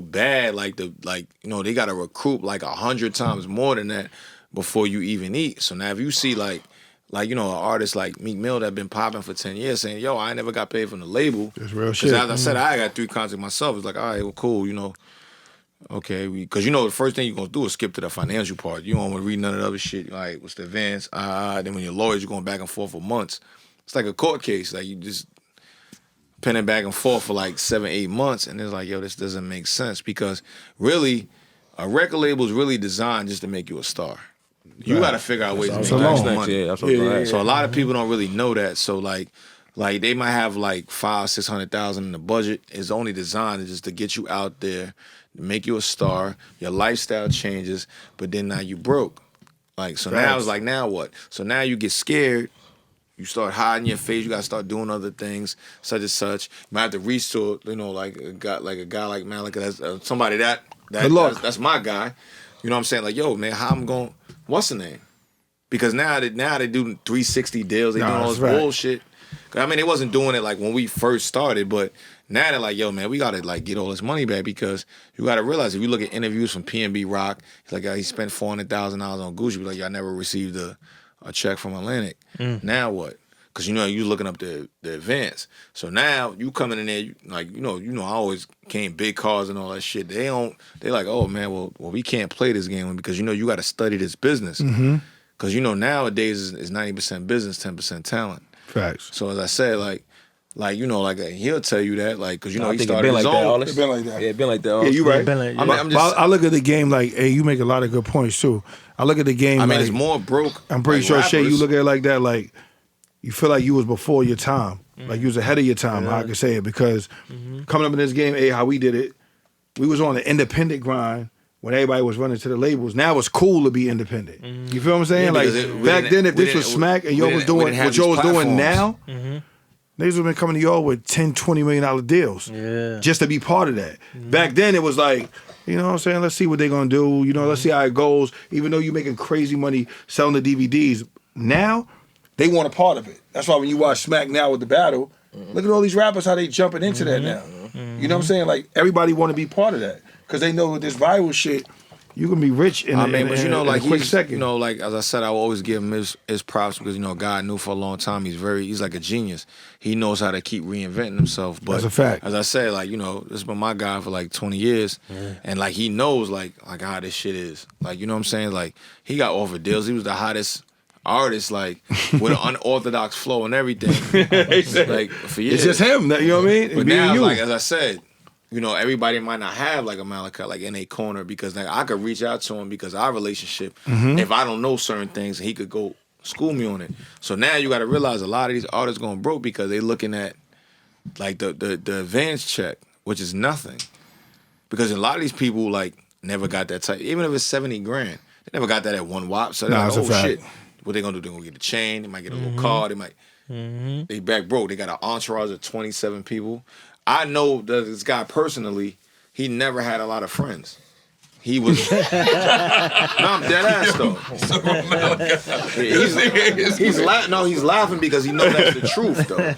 bad. Like they gotta recruit like 100 times more than that before you even eat. So now if you see like an artist like Meek Mill that been popping for 10 years saying, yo, I ain't never got paid from the label. That's real shit. Because as I said, I got 3 contracts myself. It's like, all right, well, cool, okay. Because the first thing you're going to do is skip to the financial part. You don't want to read none of the other shit. Like, what's the advance? Then when your lawyers, you're going back and forth for months. It's like a court case. Like, you just penning back and forth for like 7, 8 months. And it's like, yo, this doesn't make sense. Because really, a record label is really designed just to make you a star. You got to figure out ways to make extra money. So a lot of people don't really know that. So like they might have like $500,000-$600,000 in the budget. It's only designed just to get you out there, to make you a star. Your lifestyle changes, but then now you broke. Like so now it's like now what? So now you get scared. You start hiding your face. You got to start doing other things, such and such. You might have to reach to like a guy like Malika. That's somebody that's my guy. You know what I'm saying? Like, yo, man, how I'm going? What's the name? Because now they do 360 deals. They doing all this bullshit. I mean, they wasn't doing it like when we first started, but now they're like, yo, man, we gotta like get all this money back because you gotta realize if you look at interviews from PNB Rock, he's like, he spent $400,000 on Gucci. Like, y'all never received a check from Atlantic. Now what? Because you looking up the advance. So now you coming in there, I always came big cars and all that shit. They like, oh man, well we can't play this game because you got to study this business. Because nowadays is 90% business, 10% talent. Facts. So as I said, he'll tell you that, like, because he started his own. It's been like that. Yeah, been like that. Yeah, you right. I look at the game like, hey, you make a lot of good points too. I look at the game. I mean, like, it's more broke. I'm pretty sure, rappers. Shay, you look at it like that, like you feel like you was before your time, like you was ahead of your time. How I can say it because coming up in this game, how we did it, we was on the independent grind. When everybody was running to the labels, now it's cool to be independent. You feel what I'm saying? Yeah, back then, if this was smack and y'all was doing what y'all was doing now, niggas would have been coming to y'all with $10, $20 million deals just to be part of that. Back then, it was like, you know what I'm saying? Let's see what they're going to do. Let's see how it goes. Even though you're making crazy money selling the DVDs, now they want a part of it. That's why when you watch Smack now with the battle, look at all these rappers, how they jumping into that now. You know what I'm saying? Like, everybody want to be part of that. Because they know with this viral shit, you can be rich in a quick second. Like as I said, I will always give him his props because God knew for a long time he's like a genius. He knows how to keep reinventing himself. But that's a fact. As I said, like this has been my guy for like 20 years, and like he knows like how this shit is. Like, you know what I'm saying? Like he got offered deals. He was the hottest artist, like with an unorthodox flow and everything. Like for years, it's just him. You know what I mean? But now, like as I said. you know, everybody might not have like a Malachi like in a corner because like I could reach out to him because our relationship. If I don't know certain things, he could go school me on it. So now you got to realize a lot of these artists going broke because they looking at like the advance check, which is nothing. Because a lot of these people like never got that type. Even if it's 70 grand, they never got that at one whop. So they're like, oh shit, what they gonna do? They gonna get a chain. They might get a little car. They might. They back broke. They got an entourage of 27 people. I know that this guy personally, he never had a lot of friends. He was. No, I'm dead ass though. He's laughing because he knows that's the truth though.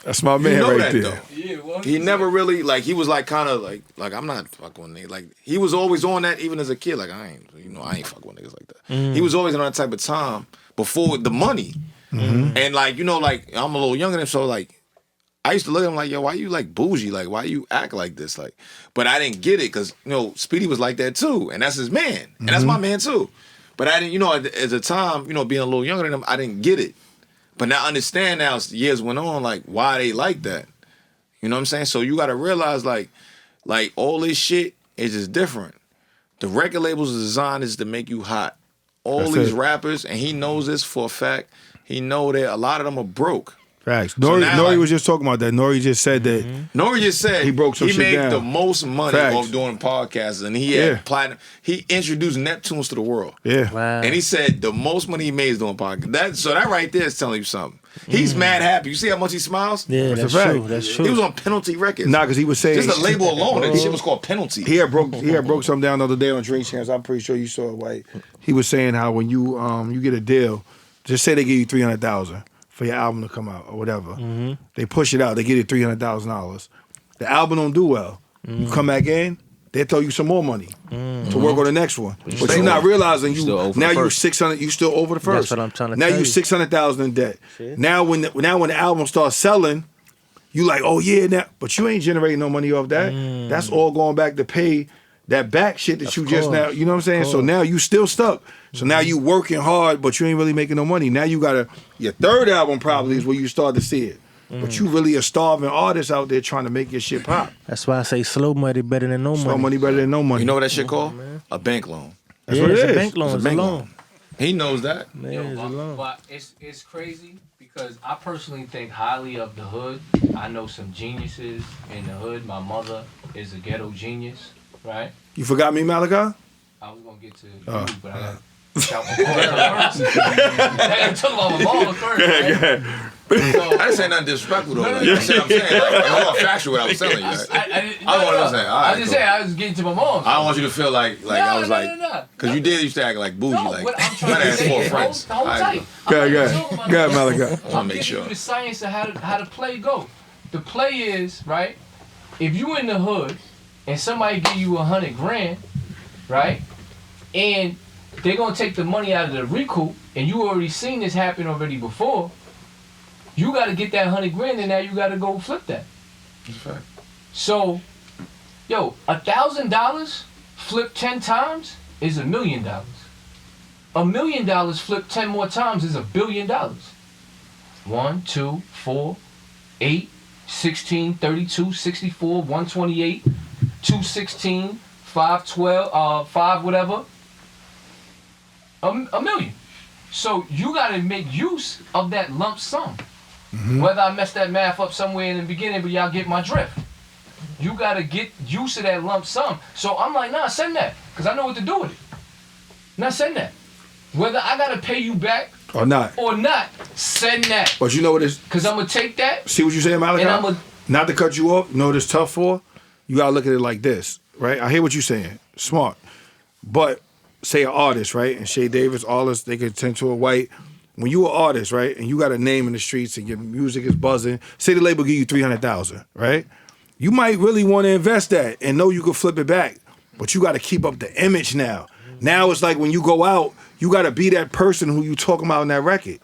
That's my man right there. Yeah, he never really like. He was like kind of like I'm not fucking with niggas. Like he was always on that even as a kid. Like I ain't fucking with niggas like that. He was always on that type of time before the money. And like like I'm a little younger than him, so like. I used to look at him like, yo, why you like bougie? Like, why you act like this? Like, but I didn't get it because, Speedy was like that too. And that's his man. And that's my man too. But I didn't, at the time, being a little younger than him, I didn't get it. But now I understand now as years went on, like, why they like that. You know what I'm saying? So you got to realize, like all this shit is just different. The record labels are designed is to make you hot. All these rappers, and he knows this for a fact, he know that a lot of them are broke. Facts. Nori was just talking about that. Nori just said that. Nori just said he broke some shit made down. the most money off doing podcasts, and he had platinum. He introduced Neptunes to the world. Yeah. Wow. And he said the most money he made is doing podcasts. That right there is telling you something. He's mad happy. You see how much he smiles? Yeah, that's true. That's true. He was on Penalty Records. Nah, because he was saying just the label alone. That shit was called Penalty. He had broke something down the other day on Drink Champs. I'm pretty sure you saw it, White. He was saying how when you you get a deal, just say they give you $300,000 for your album to come out or whatever. They push it out. They get you $300,000. The album don't do well. You come back in, they throw you some more money to work on the next one. But you're not realizing you $600. You still over the first. That's what I'm trying to now tell you you. $600,000 in debt. Shit. Now when the album starts selling, you like, oh yeah, now, but you ain't generating no money off that. That's all going back to pay that back shit that just now, you know what I'm saying? So now you still stuck. So now you working hard, but you ain't really making no money. Now you got your third album probably is where you start to see it. But you really a starving artist out there trying to make your shit pop. That's why I say slow money better than no money. Slow money better than no money. You know what that shit called? A bank loan. That's what it it's is. a bank loan. It's a bank loan. He knows that. But it's crazy because I personally think highly of the hood. I know some geniuses in the hood. My mother is a ghetto genius, right? You forgot me, Malachi? I was gonna get to you, but I got shout my baller first. I took about my baller first. Right? So, I didn't say nothing disrespectful though. Like, that's what I'm saying. Like, I'm all factual what I was telling you. Right? I don't want to say. I just say I was getting to my mom. So. I don't want you to feel like I was like, because you did used to act like bougie. No, like, what I'm trying might to have say 4 is, friends. hold tight. Go ahead, Malachi. I'm make giving sure. you the science of how the play go. The play is, right, if you in the hood and somebody give you $100 grand, right, and they're gonna take the money out of the recoup, and you already seen this happen already before, you gotta get that $100 grand, and now you gotta go flip that. That's a fact. So, yo, $1,000 flipped 10 times is $1 million. $1 million flipped 10 more times is $1 billion. 1, 2, 4, 8, 16, 32, 64, 128, 216, 512, 5 whatever. $1 million. So you gotta make use of that lump sum. Whether I messed that math up somewhere in the beginning, but y'all get my drift. You gotta get used to that lump sum. So I'm like, nah, send that, because I know what to do with it. Nah, send that. Whether I gotta pay you back or not, send that. But you know what is? Because I'm gonna take that. See what you saying, Malachi? And not to cut you off. You know what it's tough for? You gotta look at it like this, right? I hear what you're saying. Smart. But say an artist, right? And SHEA Davis, artists, they could tend to a white. When you an artist, right, and you got a name in the streets and your music is buzzing, say the label give you $300,000, right? You might really want to invest that and know you can flip it back, but you got to keep up the image now. Now it's like when you go out, you got to be that person who you talking about in that record.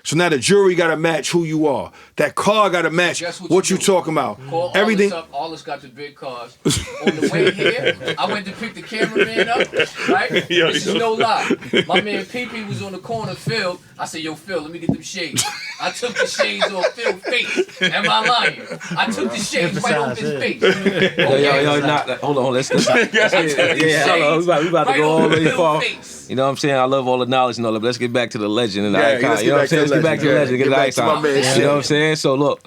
So now the jury got to match who you are. That car got to match Guess what you do? talking about. Call Everything. All us got the big cars. On the way here, I went to pick the cameraman up, right? This is no lie. My man PP was on the corner, Phil. I said, yo, Phil, let me get them shades. I took the shades off Phil's face. Am I lying? I took the shades right off his face. Hold on. Let's hold on. We about to go all the way far. You know what I'm saying? I love all the knowledge and all that, but let's get back to the legend and the icon. You know what I'm saying? Let's get back to the legend, get the icon. You know what I'm saying? So look,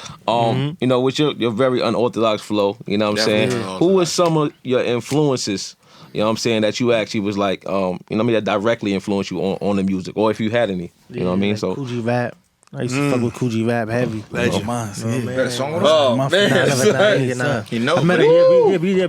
you know, with your very unorthodox flow, you know what I'm saying? Who was some of your influences, you know what I'm saying, that you actually was like, you know what I mean, that directly influenced you on the music, or if you had any, you know what I mean? So Coogee Rap. I used to fuck with Coogee Rap heavy. Legend. That song with Oh, him? man. You know, I met him.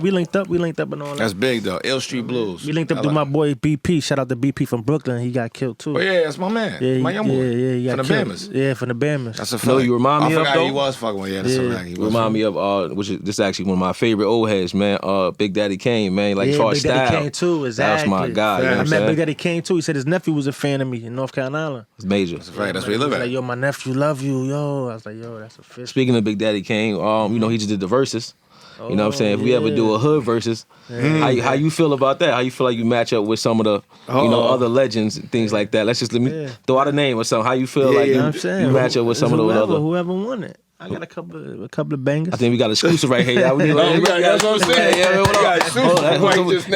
We linked up. We linked up and all that. that's big though. Ill Street Blues. We linked up to my boy BP. Shout out to BP from Brooklyn. He got killed too. Oh yeah, that's my man. My young boy. He got From the killed. Bammers. Yeah, from the Bammers. That's a fact. No, you remind me I of, forgot though? he was fucking with. Yeah, that's a fact. He was remind me of which is this is actually one of my favorite old heads, man. Big Daddy Kane, man. Like Yeah, far Big style. Daddy Kane too. Exactly. That was my guy. You know what I I'm met saying? Big Daddy Kane too. He said his nephew was a fan of me in North Carolina. It's major. That's right. That's where he live He was at. like, yo, my nephew love you, yo. I was like, yo, that's official. Speaking of Big Daddy Kane, you know, he just did the verses. You know what I'm saying? If we ever do a hood versus, how you feel about that? How you feel like you match up with some of the you know, other legends and things like that? Let's just let me throw out a name or something. How you feel like You know you, what I'm saying? you match up with some of those other? Whoever won it. I got a couple of bangers. I think we got exclusive right here. That's what I'm saying.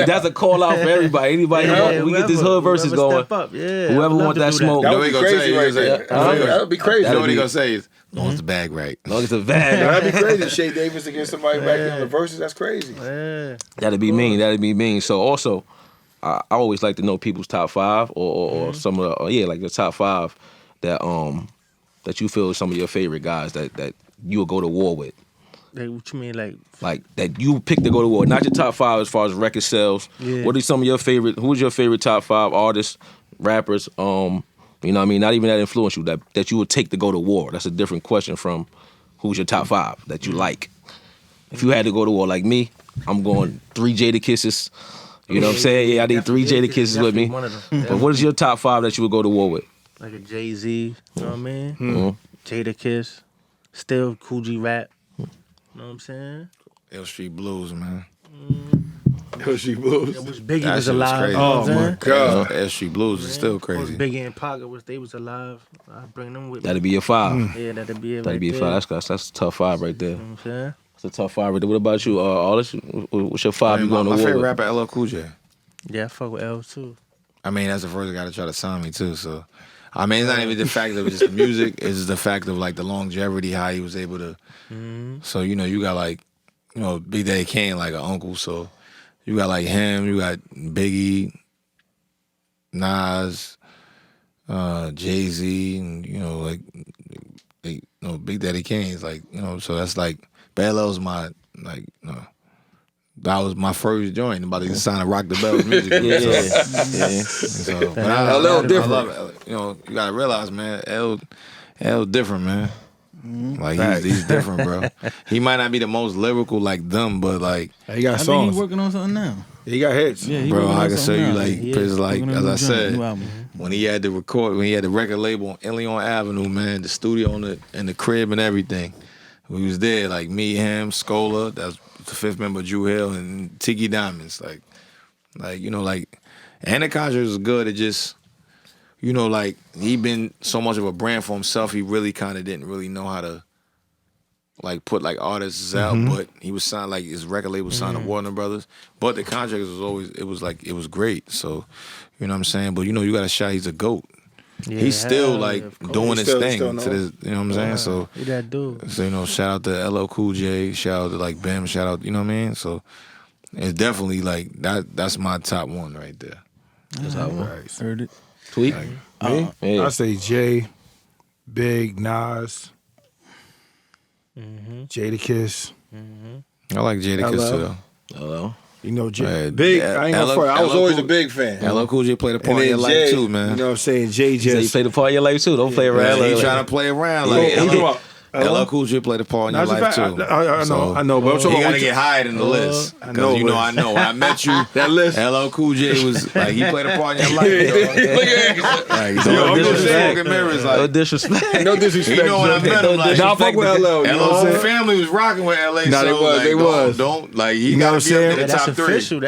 That's a call out for everybody. Anybody who we get this hood versus going. Step up. Yeah, Whoever want that smoke. That would be crazy right there. That would be crazy. You know what he gonna say is, long as the bag right. Long as the bag. That'd be crazy. Shea Davis against somebody back there in the verses. That's crazy. Yeah. That'd be mean. That'd be mean. So also, I always like to know people's top five or some of the, like the top five that you feel is some of your favorite guys that you would go to war with. Like, what you mean, Like that you pick to go to war. Not your top five as far as record sales. Yeah. What are some of your favorite? Who's your favorite top five artists, rappers? You know what I mean? Not even that influence you that you would take to go to war. That's a different question from who's your top five that you like. If you had to go to war like me, I'm going 3 Jadakisses. You know what I'm saying? Yeah, I need 3 Jadakisses with me. One of them. But what is your top five that you would go to war with? Like a Jay-Z, you know what I mean? Mm-hmm. Jadakiss, still Coogee Rap. You know what I'm saying? Ill Street Blues, man. Ill Street Blues. I wish Biggie That was shit was alive. crazy. You know what I'm saying? God. Ill Street Blues is still crazy. Biggie and Pac, wish they was alive. I'd bring them with me. That'd be your five. Yeah, that'd be it. That'd be a five. That's a tough five right there. You know what I'm saying? That's a tough five right there. What about you, Artist? What's your five you going to my war favorite with? rapper, LL Cool J. Yeah, I fuck with L too. I mean, that's the first guy to try to sign me too. So, I mean, it's not even the fact of just the music. It's just the fact of like the longevity, how he was able to. So you know, you got like, you know, Big Daddy Kane like an uncle. So you got like him. You got Biggie, Nas, Jay-Z, and you know, like, you know, Big Daddy Kane's like, you know. So that's like, LL's my like, you know. That was my first joint. About to sign a Rock the Bells music group. So, but I love it. You know, you gotta realize, man, L different, man. Like he's different, bro. He might not be the most lyrical like them, but like He got I think songs. he working on something now. He got hits. Yeah, he bro, working on I can something show you now. like, it's like Working on as a I new said, new album. when he had the record label on Ilion Avenue, man, the studio and the crib and everything. We was there, like me, him, Scola, that's the fifth member, Drew Hill, and Tiki Diamonds, like you know, like, and the Conjure was good. It just, you know, like he been so much of a brand for himself. He really kind of didn't really know how to like put like artists out, but he was signed like his record label signed to Warner Brothers. But the contract was always it was great. So you know what I'm saying. But you know you got a shot. He's a GOAT. Yeah, He's still hell like yeah, of course. doing He his still thing know. to this. You know what I'm saying. So. He that dude. So, you know, shout out to LL Cool J, shout out to like Bam, shout out, you know what I mean? So it's definitely like that's my top one right there. That's how one. Heard it. Tweet. Me? Yeah. I say Jay, Big, Nas, Jadakiss. I like Jadakiss too though. Hello. You know, Jay. Man, Big, yeah, I ain't gonna front. I was LL always Cool- a big fan. LL Cool J played a And part in your then life Jay, too, man. you know what I'm saying? Jay So you just. played a part of your life too. Don't play around. He like trying that. to play around He like go- he go up. LL Cool J played a part in your life too. I know, but I'm talking he about gotta get higher in the list. I know. I know. When I met you, that list. LL Cool J was like he played a part in your life. Look at him. Like, No disrespect. Mirrors, No like, disrespect. No disrespect. you know when I met him, like, I fuck with LL. You know what I'm saying? family was rocking with LA. Nah, so they was. Don't like he You know gotta what I'm be up saying? in the That's top three. official.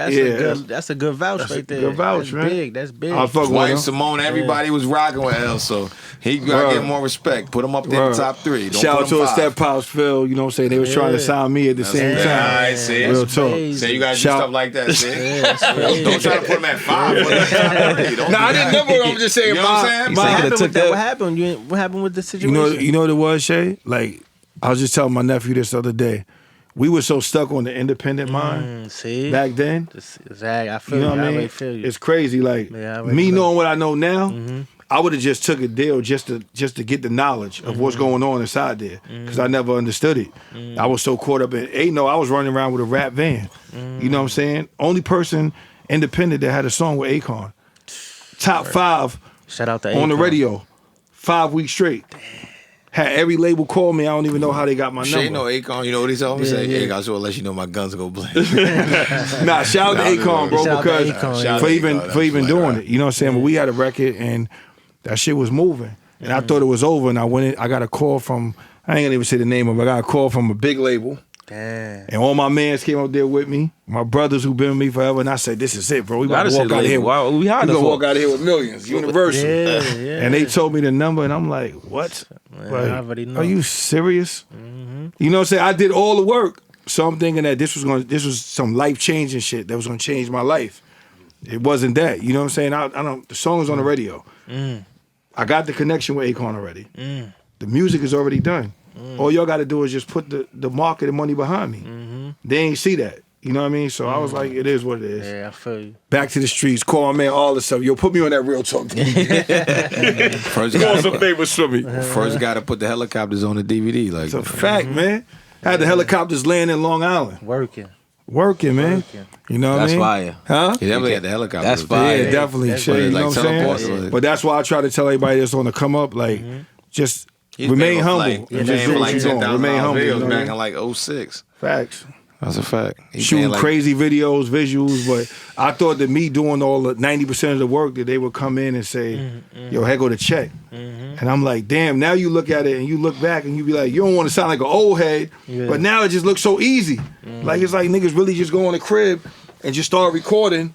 That's a good vouch right there. Good vouch, that's man. Big. That's big. I fuck with White him. Simone, everybody was rocking with L, so he gotta get more respect. Put him up there in the top three. Don't Shout out put to him his five. step pops, Phil. You know what I'm saying? They was trying to sign me at the same Yeah, time. I see. Real talk. So you gotta do Shout- stuff like that, see? Yeah, Don't try to put him at 5. Put him at top 3. Don't Nah, I do didn't that. know what I'm just saying. You know what I'm saying? He My- said he What coulda happened took with that? that. What happened? What happened with the situation? You know what it was, Shay? Like, I was just telling my nephew this the other day. We were so stuck on the independent mind See, back then. Zach, I feel You know what I already mean? feel you. It's crazy. Like Yeah, I already me feel knowing what I know now, I would have just took a deal just to get the knowledge of what's going on inside there because I never understood it. I was so caught up in I was running around with a rap van. You know what I'm saying? Only person independent that had a song with Akon. Top 5 Shout out to on the Akon. radio, 5 weeks straight. Had every label call me. I don't even know how they got my Shay number. know Akon. You know what he told me? Say, yeah. hey, I just want to let you know my guns go bling. Nah, shout out to Akon, bro, Shout out to because Akon, Shout out for to even Akon, for even that's doing right. it. You know what I'm saying? But we had a record and that shit was moving. And I thought it was over. And I went in, I got a call from, I ain't gonna even say the name of it, I got a call from a big label. Damn. And all my mans came up there with me, my brothers who been with me forever. And I said, this is it, bro. We about to walk out of here. Wow, we We hiding gonna for? walk out of here with millions. Universal. Yeah. And they told me the number, and I'm like, what? Man, Like, I already know. are you serious? You know what I'm saying? I did all the work. So I'm thinking that this was some life-changing shit that was gonna change my life. It wasn't that. You know what I'm saying? I don't the song is on the radio. I got the connection with Akon already. The music is already done. All y'all gotta do is just put the marketing money behind me. They ain't see that. You know what I mean? So I was like, it is what it is. Yeah, I feel you. Back to the streets, call my man, all this stuff. Yo, put me on that real talk. First Call some favors for me. First got to put the helicopters on the DVD. Like, It's a fact, man. Had the helicopters laying in Long Island. Working. Working, man. You know what I That's mean? fire. Huh? he definitely had the helicopters. That's fire. Yeah, definitely. That's Shit, what you it's know like, what I'm teleport, saying? like- But that's why I try to tell everybody that's on the come up, like, just He's remain been on, humble. like, and he's just paying do for what like you're doing. 10,000 Remain humble. You videos know what I back mean? in like 06. Facts. That's a fact. He Shooting paying, like, crazy videos, visuals, but I thought that me doing all the 90% of the work that they would come in and say, yo, here go the check. And I'm like, damn, now you look at it and you look back and you be like, you don't want to sound like an old head, but now it just looks so easy. Like it's like niggas really just go in the crib and just start recording,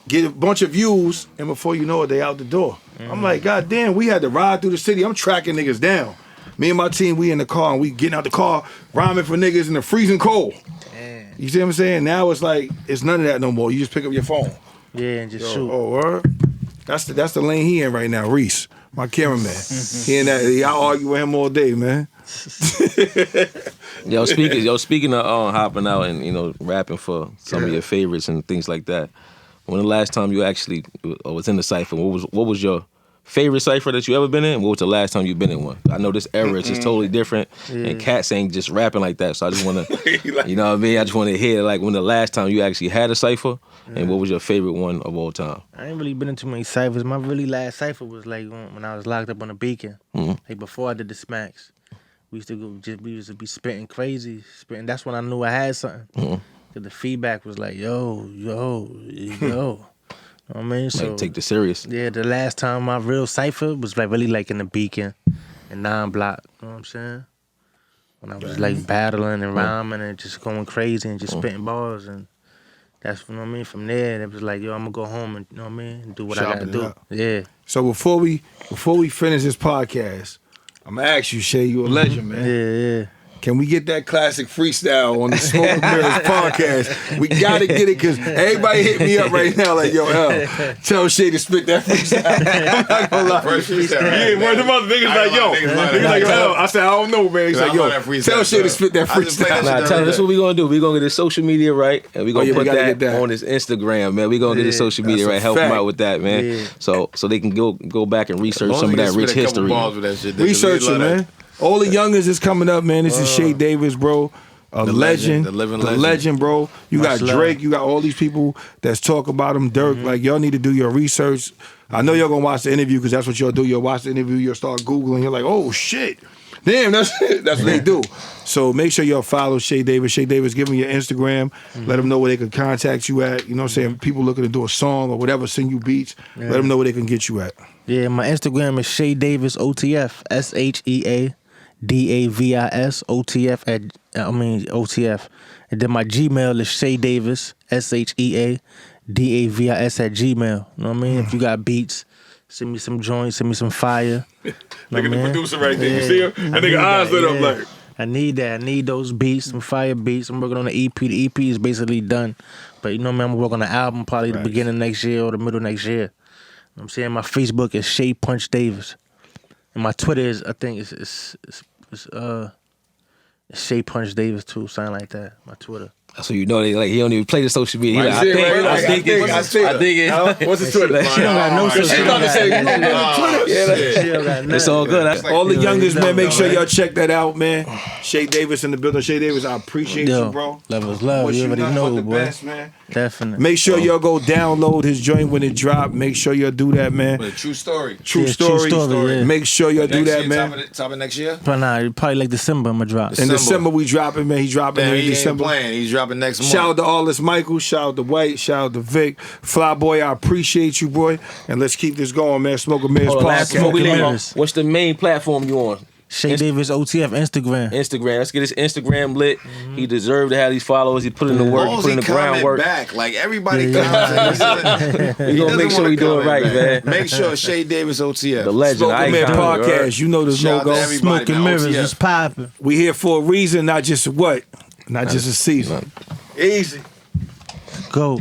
get a bunch of views, and before you know it, they out the door. I'm like, God damn, we had to ride through the city. I'm tracking niggas down. Me and my team, we in the car and we getting out the car, rhyming for niggas in the freezing cold. You see what I'm saying? Now it's like, it's none of that no more. You just pick up your phone. Yeah, and just shoot. Oh, word? That's the lane he in right now, Reese, my cameraman. He in that, I argue with him all day, man. Speaking of hopping out and rapping for some of your favorites and things like that. When the last time you actually was in the cipher, what was your favorite cipher that you ever been in? What was the last time you been in one? I know this era is just totally different, and cats ain't just rapping like that. So I just want to, you know what I mean? I just want to hear like when the last time you actually had a cipher, and what was your favorite one of all time? I ain't really been in too many ciphers. My really last cipher was like when I was locked up on the Beacon. Like before I did the Smacks. We used to be spitting crazy, spitting. That's when I knew I had something. Cause the feedback was like, yo. You know what I mean? So Like take this serious. yeah, the last time my real cipher was like really like in the Beacon and 9 Block. You know what I'm saying? When I was like battling and rhyming and just going crazy and just spitting bars, and that's, you know what I mean. From there, it was like, yo, I'm gonna go home and, you know what I mean, and do what I Sharpen gotta it do. up. Yeah. So before we finish this podcast, I'm gonna ask you, Shay, you a legend, man. Yeah. Can we get that classic freestyle on the Smoke and Mirrors podcast? We gotta get it because everybody hit me up right now like, yo, L, tell Shay to spit that freestyle. I'm not gonna lie. First freestyle, Yeah, right, one of man. them other niggas I like, know yo. niggas love Niggas that. like, yo, L. I said, I don't know, man. He's I like, love yo, that freestyle, tell Shay to so. spit that I just play that freestyle. shit Nah, tell them this is what we gonna do. We gonna get his social media right, and we gonna yeah, we put gotta that, get that. on his Instagram, man. We gonna get his social media That's a right, help him fact. out with that, man. Yeah. So they can go back and research some of that rich history. Researching, man. All the youngers is coming up, man. This is Shay Davis, bro. A legend, the living the legend. legend, bro. You got Much love. Drake, you got all these people that's talk about him. Dirk, like y'all need to do your research. I know y'all gonna watch the interview because that's what y'all do. You'll watch the interview, you'll start Googling. You're like, oh shit, Damn, that's what they do. So make sure y'all follow Shay Davis. Shay Davis, give them your Instagram. Let them know where they can contact you at. You know what I'm saying? People looking to do a song or whatever, send you beats. Let them know where they can get you at. Yeah, my Instagram is Shay Davis OTF. SHEA DAVIS OTF. And then my Gmail is Shay Davis SHEA DAVIS at Gmail. You know what I mean? If you got beats, send me some joints, send me some fire. Look at the producer right there. You see him? That nigga eyes lit up like. I need that. I need those beats, some fire beats. I'm working on the EP. The EP is basically done. But you know, man, I'm working on the album probably the beginning of next year or the middle of next year. You know what I'm saying? My Facebook is Shay Punch Davis. And my Twitter is, I think it's Shay Punch Davis too, something like that. My Twitter. So you know, he don't even play the social media. I think What's his Twitter? She don't got no social media. It's all good. All the youngest, man, make sure y'all check that out, man. Shay Davis in the building. Shay Davis, I appreciate you, bro. Love is love. Wish You already nothing but know, the boy. best, man. Definitely. Make sure y'all go download his joint when it drop. Make sure y'all do that, man. But a true story. True Yeah, story. true story, yeah. Make sure y'all do Next that, year, man. Top of next year? Probably like December I'm going to drop. In December we dropping, man. He dropping Damn, in he ain't December. playing. He's dropping next month. Shout out to Arliss Michael. Shout out to White. Shout out to Vic. Fly boy, I appreciate you, boy. And let's keep this going, man. Smoking Mirrors Hold on, last podcast. before we leave, Mirrors. what's the main platform you on? Shay Davis OTF Instagram. Instagram. Let's get his Instagram lit. He deserved to have these followers. He put in the work. He put in the groundwork. Back. Like everybody comments. We gonna make sure we do it right, man. Make sure Shay Davis OTF. The legend. Smoking Mirrors podcast. You know the Shout out to logo. everybody, Smoking man. Mirrors OTF. is popping. We here for a reason, not just a what? Not just a season. Easy. Go.